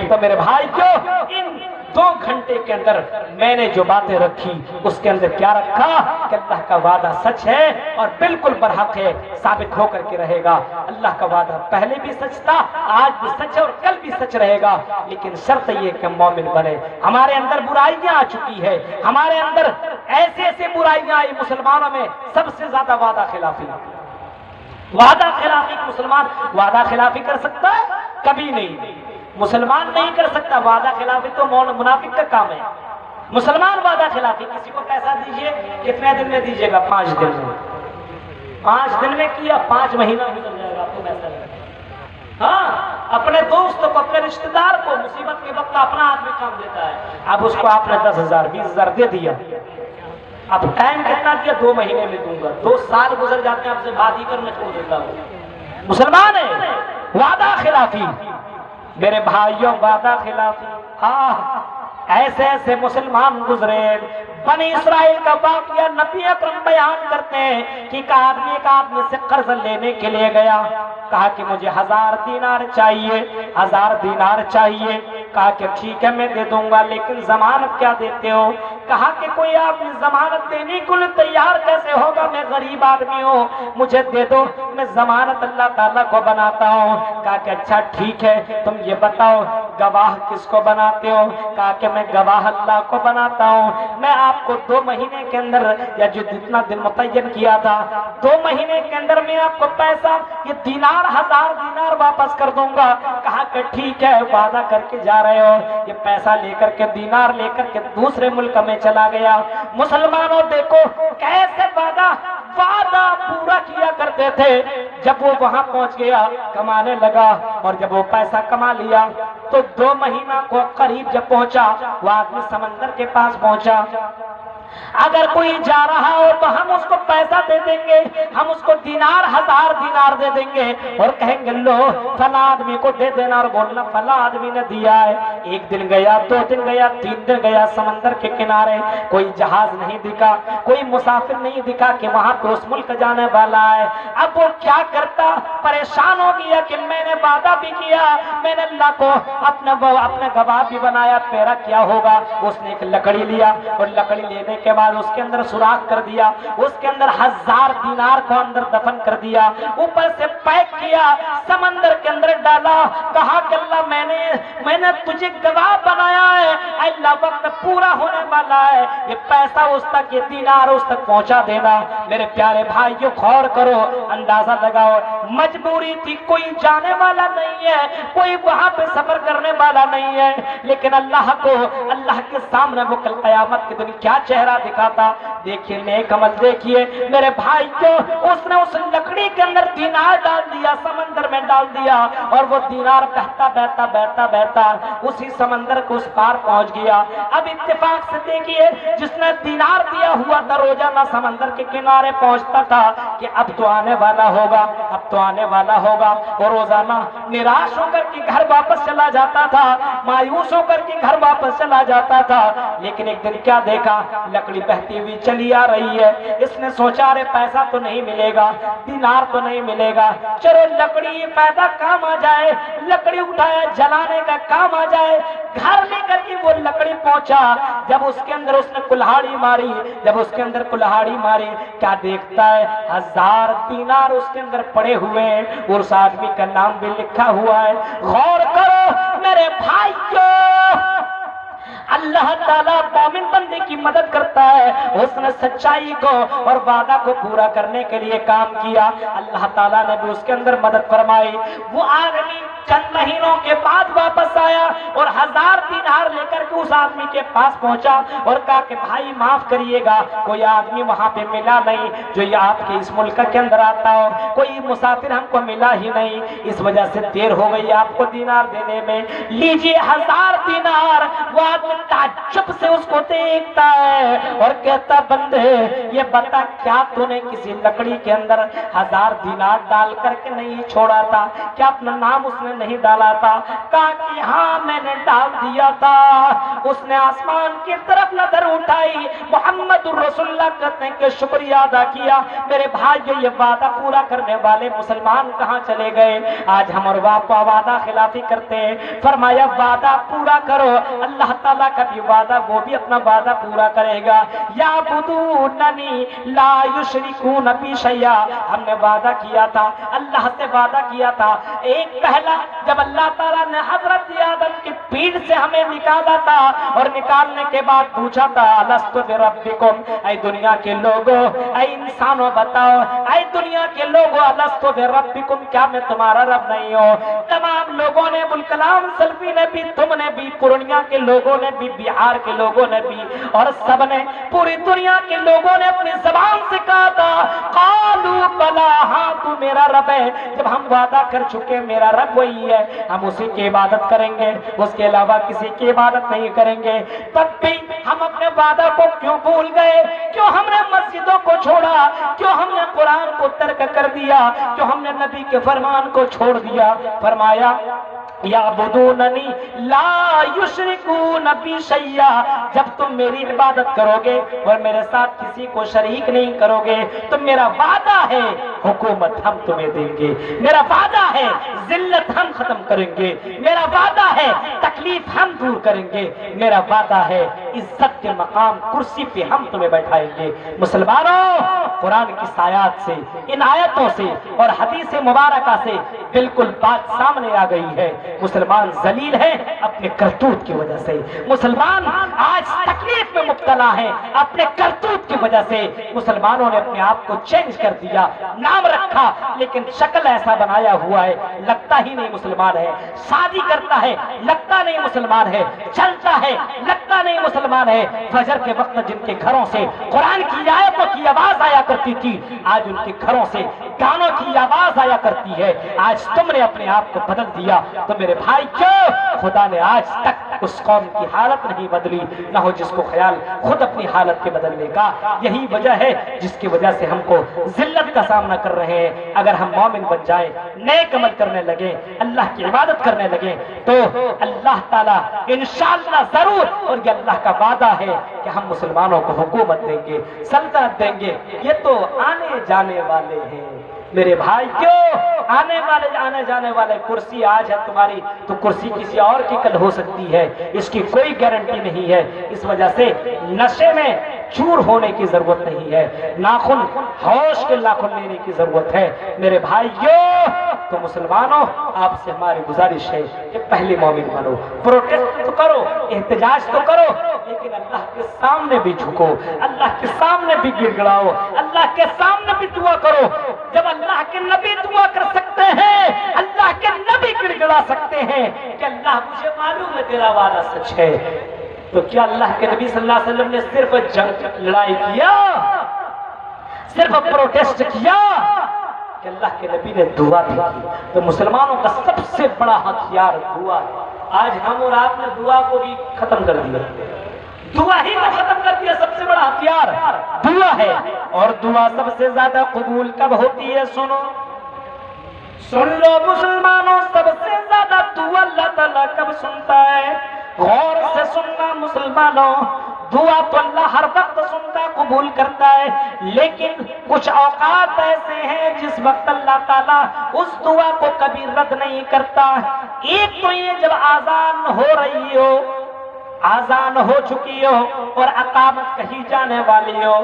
تو میرے بھائی کیوں ان 2 گھنٹے کے اندر میں نے جو باتیں رکھی اس کے اندر کیا رکھا کہ اللہ کا وعدہ سچ ہے اور بالکل برحق ہے، ثابت ہو کر کے رہے گا۔ اللہ کا وعدہ پہلے بھی سچ تھا، آج بھی سچ ہے اور کل بھی سچ رہے گا، لیکن شرط یہ کہ مومن بنے۔ ہمارے اندر برائیاں آ چکی ہے، ہمارے اندر ایسے برائیاں آئی مسلمانوں میں، سب سے زیادہ وعدہ خلافی۔ وعدہ خلافی، مسلمان وعدہ خلافی کر سکتا ہے؟ کبھی نہیں، مسلمان نہیں کر سکتا۔ وعدہ خلافی تو منافق کا کام ہے۔ مسلمان وعدہ خلافی، کسی کو پیسہ دیجئے، کتنے دن میں دیجئے گا؟ 5 دن میں۔ 5 دن میں کیا، 5 مہینہ گزر جائے گا، آپ کو پیسہ لگے گا۔ ہاں، اپنے دوست کو، اپنے رشتہ دار کو مصیبت کے وقت اپنا آدمی کام دیتا ہے، اب اس کو آپ نے 10,000 20,000 دے دیا، اب ٹائم کتنا دیا؟ 2 مہینے میں دوں گا، 2 سال گزر جاتے ہیں، آپ سے بات ہی کرنا چھوڑ دیتا ہوں۔ مسلمان ہے، وعدہ خلافی۔ میرے بھائیوں، وعدہ خلافی، ایسے مسلمان گزرے۔ بنی اسرائیل کا واقعہ نبی اکرم بیان کرتے ہیں کہ ایک آدمی سے قرض لینے کے لیے گیا، کہا کہ مجھے 1000 دینار چاہیے، 1000 دینار چاہیے۔ کہا کہ ٹھیک ہے میں دے دوں گا، لیکن ضمانت کیا دیتے ہو؟ کہا کہ کوئی آدمی ضمانت دینے کو تیار کیسے ہوگا؟ میں غریب آدمی ہوں، مجھے دے دو، میں ضمانت اللہ تعالیٰ کو بناتا ہوں۔ کہا کہ اچھا ٹھیک ہے، تم یہ بتاؤ گواہ کس کو بناتے ہو؟ کہا کہ میں گواہ اللہ کو بناتا ہوں، میں آپ کو 2 مہینے کے اندر، یا جو جتنا دن متعین کیا تھا، 2 مہینے کے اندر میں آپ کو پیسہ یہ دینار 1000 دینار واپس کر دوں گا۔ کہا کہ ٹھیک ہے، وعدہ کر کے جا رہے ہو؟ یہ پیسہ لے کر کے، دینار لے کر کے دوسرے ملک میں چلا گیا۔ مسلمانوں دیکھو کیسے وعدہ پورا کیا کرتے تھے۔ جب وہ وہاں پہنچ گیا، کمانے لگا، اور جب وہ پیسہ کما لیا تو 2 مہینہ کو قریب جب پہنچا، وہ آدمی سمندر کے پاس پہنچا۔ اگر کوئی جا رہا ہو تو ہم اس کو پیسہ دے دیں گے، ہم اس کو 1000 دینار دے دیں گے اور کہیں گے لو فلاں آدمی کو دے دینا، اور بولنا فلاں آدمی نے دیا ہے۔ 1 دن گیا، 2 دن گیا، 3 دن گیا، سمندر کے کنارے کوئی جہاز نہیں دکھا، کوئی مسافر نہیں دکھا کہ وہاں پہ اس ملک جانے والا ہے۔ اب وہ کیا کرتا؟ پریشان ہو گیا کہ میں نے وعدہ بھی کیا، میں نے اللہ کو اپنا گواہ بھی بنایا، میرا کیا ہوگا؟ اس نے ایک لکڑی لیا، اور لکڑی لینے کے بعد اس کے اندر سوراخ کر دیا، اس کے اندر 1000 دینار کو اندر دفن کر دیا، اوپر سے پیک کیا، سمندر کے اندر ڈالا۔ کہا کہ اللہ میں نے تجھے گواہ بنایا ہے، اللہ وقت پورا ہونے والا ہے، یہ پیسہ اس تک، یہ دینار اس تک پہنچا دینا۔ میرے پیارے بھائیوں غور کرو، اندازہ لگاؤ، مجبوری تھی، کوئی جانے والا نہیں ہے، کوئی وہاں پہ سفر کرنے والا نہیں ہے، لیکن اللہ کے سامنے وہ کل قیامت کے دن کیا چہرہ دکھاتا؟ دیکھیے نیک عمل، دیکھیے میرے بھائی کو، اس نے اس لکڑی کے اندر دینار ڈال دیا، سمندر میں ڈال دیا، اور وہ دینار بہتا اسی سمندر کو اس پار پہنچ گیا۔ اب اتفاق سے دیکھیے، جس نے دینار دیا ہوا تھا روزانہ سمندر کے کنارے پہنچتا تھا کہ اب تو آنے والا ہوگا، اب تو آنے والا ہوگا، اور روزانہ نراش ہو کر کے گھر واپس چلا جاتا تھا، مایوس ہو کر کے گھر واپس چلا جاتا تھا۔ لیکن ایک دن کیا دیکھا؟ لکڑی بہتی ہوئی چلی آ رہی ہے۔ اس نے سوچا رے پیسہ تو نہیں ملے گا، دینار تو نہیں ملے گا، چلو لکڑی پیدا کام آ جائے، لکڑی اٹھایا جلانے کا کام آ جائے۔ گھر لے کر کے وہ لکڑی پہنچا، جب اس کے اندر اس نے کلہاڑی ماری، کیا دیکھتا ہے؟ 1000 دینار اس کے اندر پڑے ہوئے ہیں، اور اس آدمی کا نام بھی لکھا ہوا ہے۔ غور کرو میرے بھائیوں، اللہ تعالیٰ مومن بندے کی مدد کرتا ہے۔ اس نے سچائی کو اور وعدہ کو پورا کرنے کے لیے کام کیا، اللہ تعالیٰ نے بھی اس کے اندر مدد فرمائی۔ وہ آدمی چند مہینوں کے بعد واپس آیا اور 1000 دینار لے کر کے اس آدمی کے پاس پہنچا اور کہا کہ بھائی معاف کریے گا، کوئی آدمی وہاں پہ ملا نہیں جو یہ آپ کے اس ملک کے اندر آتا ہو، کوئی مسافر ہم کو ملا ہی نہیں، اس وجہ سے دیر ہو گئی آپ کو دینار دینے میں، لیجیے 1000 دینار۔ وہ آدمی ताज्जुब से उसको देखता है और कहता बंदे ये बता क्या तूने किसी लकड़ी के अंदर 1000 दिनार डाल करके नहीं छोड़ा था, क्या अपना नाम उसने नहीं डाला था? कहा कि हाँ मैंने डाल दिया था। उसने आसमान की तरफ नजर उठाई, मोहम्मद रसूलुल्लाह कहते हैं कि शुक्रिया अदा किया। मेरे भाई ये वादा पूरा करने वाले मुसलमान कहाँ चले गए? आज हम और वापा वादा खिलाफी करते हैं। फरमाया वादा पूरा करो, अल्लाह ताला का भी वादा, वो भी अपना वादा पूरा करेगा। या बुदूननी ला युशरिकून बी शैया, हमने वादा किया था, अल्लाह से वादा किया था। एक पहला जब अल्लाह ताला ने हजरत आदम की पीठ से हमें निकाला था और निकालने के बाद पूछा था अलस्तु बिरब्बिकुम, ऐ दुनिया के लोगों, ऐ इंसानों बताओ, ऐ दुनिया के लोगों अलस्तु बिरब्बिकुम, क्या मैं तुम्हारा रब नहीं हूँ? तमाम लोगों ने, अबुल कलाम सल्फी ने भी, तुमने भी, पूर्णिया के लोगों ने भी, बिहार के लोगों ने भी, और सबने, पूरी दुनिया के लोगों ने अपनी जबान से कहा था कालू बला, हाँ तू मेरा रब है। जब हम वादा कर चुके मेरा रब वही है, हम उसी की इबादत करेंगे, उसके अलावा किसी की इबादत नहीं करेंगे। तब भी हम अपने वादा को क्यों भूल गए? क्यों हमने मस्जिदों को छोड़ा? क्यों हमने कुरान को तर्क कर दिया? क्यों हमने नबी के फरमान को छोड़ दिया? फरमाया याबुदूननी ला युशरिकून बी शैया, जब तुम मेरी इबादत करोगे और मेरे साथ किसी को शरीक नहीं करोगे तो मेरा वादा है हुकूमत हम तुम्हें देंगे, मेरा वादा है जिल्लत हम खत्म करेंगे, मेरा वादा है तकलीफ हम दूर करेंगे, मेरा वादा है इज्जत के मकाम कुर्सी पे हम तुम्हें बैठाएंगे। मुसलमानों, कुरान की आयत से, इन आयतों से और हदीस मुबारका से बिल्कुल बात सामने आ गई है। मुसलमान जलील है अपने करतूत की वजह से, मुसलमान आज तकलीफ में मुब्तला है अपने करतूत की वजह से। मुसलमानों ने अपने आप को चेंज कर दिया, नाम रखा लेकिन शक्ल ऐसा बनाया हुआ है, लगता ही नहीं मुसलमान है। शादी करता है, लगता नहीं मुसलमान है। चलता है, लगता नहीं मुसलमान है। फजर के वक्त जिनके घरों से कुरान की आयतों की आवाज आया करती थी, आज उनके घरों से गानों की आवाज आया करती है। आज तुमने अपने आप को बदल दिया तो मेरे भाई क्यों खुदा ने आज तक उस कौम की हालत नहीं बदली, ना हो जिसको ख्याल खुद अपनी हालत के बदलने का। यही वजह है जिसकी वजह से हमको जिल्लत का सामना कर रहे हैं। अगर हम मोमिन बन जाए, नेक अमल करने लगे, अल्लाह की इबादत करने लगे तो अल्लाह ताला इंशाअल्लाह जरूर, और ये अल्लाह का वादा है कि हम मुसलमानों को हुकूमत देंगे, सल्तनत देंगे। ये तो आने जाने वाले हैं मेरे भाई, क्यों आने जाने वाले। कुर्सी आज है तुम्हारी तो कुर्सी किसी और की कल हो सकती है, इसकी कोई गारंटी नहीं है। इस वजह से नशे में चूर होने की जरूरत नहीं है, नाखून होश के नाखून लेने की जरूरत है मेरे भाइयों। तो मुसलमानों, आपसे हमारी गुजारिश है कि पहले मोमिन बनो, प्रोटेस्ट तो करो, एहतजाज तो करो, लेकिन अल्लाह के सामने भी झुको, अल्लाह के सामने भी गिड़गिड़ाओ, अल्लाह के सामने भी दुआ करो। जब अल्लाह के नबी दुआ कर सकते हैं, अल्लाह के नबी गिड़गिड़ा सकते हैं कि अल्लाह मुझे मालूम है तेरा वादा सच है, तो क्या अल्लाह के नबी सल्लल्लाहु अलैहि वसल्लम ने सिर्फ जंग लड़ाई किया, सिर्फ प्रोटेस्ट किया कि अल्लाह के नबी ने दुआ दी? तो मुसलमानों का सबसे बड़ा हथियार दुआ है। आज हम और आपने दुआ को भी खत्म कर दिया, दुआ ही को खत्म कर दिया। सबसे बड़ा हथियार दुआ है। और दुआ सबसे ज्यादा कबूल कब होती है? सुनो, सुन लो मुसलमानों, सबसे ज्यादा दुआ अल्लाह ताला कब सुनता है? गौर से सुनना मुसलमानों, दुआ तो अल्लाह हर वक्त सुनता, कबूल करता है, लेकिन कुछ औकात ऐसे हैं जिस वक्त अल्लाह ताला उस दुआ को कभी रद्द नहीं करता। एक तो ये जब आजान हो रही हो, आजान हो चुकी हो और अकामत कही जाने वाली हो,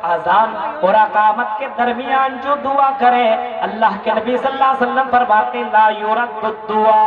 आजान और अकामत के दरमियान जो दुआ करे, अल्लाह के नबी सल्लल्लाहु अलैहि वसल्लम फरमाते ला युरद्दु दुआ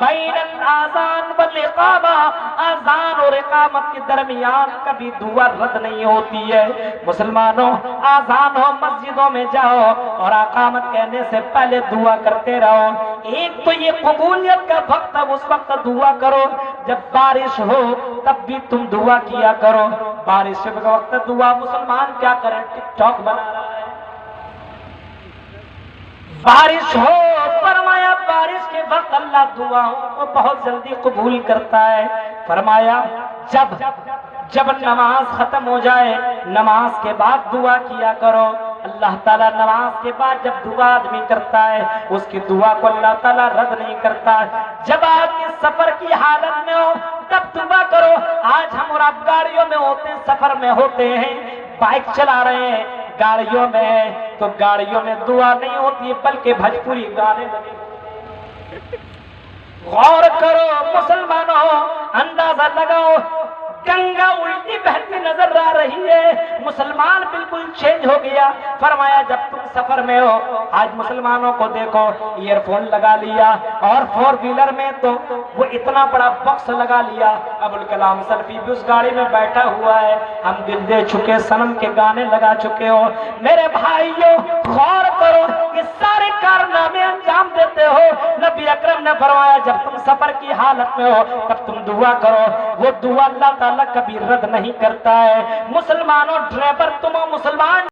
बैनल आजान वल इकामा, आजान और इकामत के दरमियान कभी दुआ रद्द नहीं होती है। मुसलमानों, आजान हो मस्जिदों में जाओ और अकामत कहने से पहले दुआ करते रहो। एक तो ये कबूलियत का वक्त, उस वक्त दुआ करो जब बारिश हो, तब भी तुम दुआ किया करो। बारिश के वक्त दुआ, मुसलमान क्या करें, टिकटॉक बना रहा है, बारिश हो, फरमाया बारिश के वक्त अल्लाह दुआओं को बहुत जल्दी कबूल करता है। फरमाया जब नमाज खत्म हो जाए, नमाज के बाद दुआ किया करो। अल्लाह ताला नमाज के बाद जब दुआ आदमी करता है, उसकी दुआ को अल्लाह ताला रद्द नहीं करता। जब आदमी सफर की हालत में हो तब दुआ करो। आज हम और आप गाड़ियों में होते हैं, सफर में होते हैं, बाइक चला रहे हैं, गाड़ियों में है, तो गाड़ियों में दुआ नहीं होती है बल्कि भजपुरी गाने लगे। गौर करो मुसलमानों, अंदाजा लगाओ, गंगा उल्टी बहती नजर आ रही है, मुसलमान बिल्कुल चेंज हो गया। फरमाया जब तुम सफर में हो, आज मुसलमानों को देखो ईयरफोन लगा लिया, और फोर व्हीलर में तो वो इतना बड़ा बॉक्स लगा लिया। अबुल कलाम सल्फी भी उस गाड़ी में बैठा हुआ है। हम दिल दे चुके सनम के गाने लगा चुके हो। मेरे भाइयों गौर करो, ये सारे कारनामे अंजाम देते हो। नबी अकरम ने फरमाया जब तुम सफर की हालत में हो तब तुम दुआ करो, वो दुआ अल्लाह ताला कभी रद्द नहीं करता है। मुसलमानों, ड्राइवर तुम हो, मुसलमान